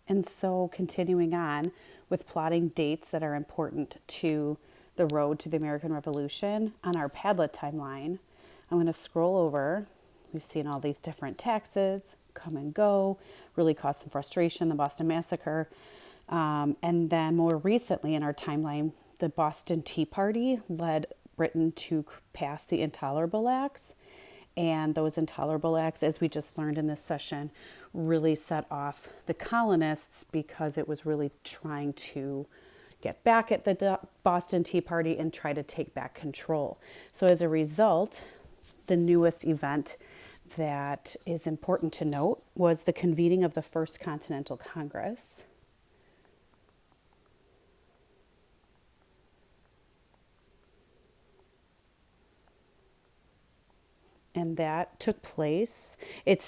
And so continuing on with plotting dates that are important to the road to the American Revolution on our Padlet timeline, I'm going to scroll over. We've seen all these different taxes come and go, really caused some frustration, the Boston Massacre. And then more recently in our timeline, the Boston Tea Party led Britain to pass the Intolerable Acts. And those Intolerable Acts, as we just learned in this session, really set off the colonists because it was really trying to get back at the Boston Tea Party and try to take back control. So as a result, the newest event that is important to note was the convening of the First Continental Congress. And that took place. It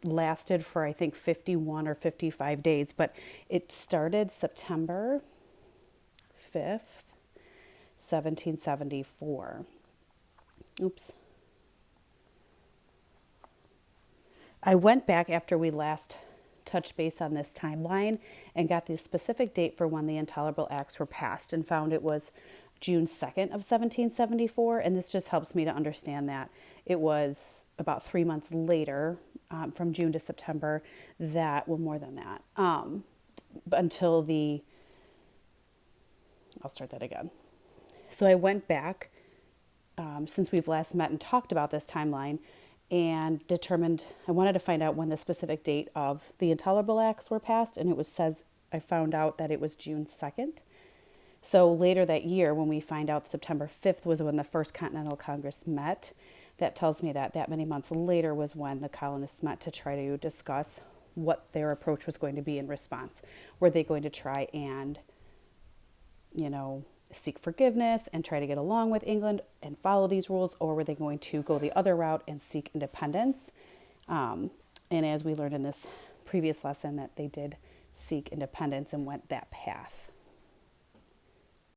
lasted for I think 51 or 55 days, but it started September 5th, 1774. Oops. I went back after we last touched base on this timeline and got the specific date for when the Intolerable Acts were passed and found it was June 2nd of 1774. And this just helps me to understand that it was about 3 months later, from June to September, more than that, I'll start that again. So I went back, since we've last met and talked about this timeline, and I wanted to find out when the specific date of the Intolerable Acts were passed, and I found out that it was June 2nd. So later that year, when we find out September 5th was when the First Continental Congress met, that tells me that many months later was when the colonists met to try to discuss what their approach was going to be in response. Were they going to try and, seek forgiveness and try to get along with England and follow these rules, or were they going to go the other route and seek independence? And as we learned in this previous lesson, that they did seek independence and went that path.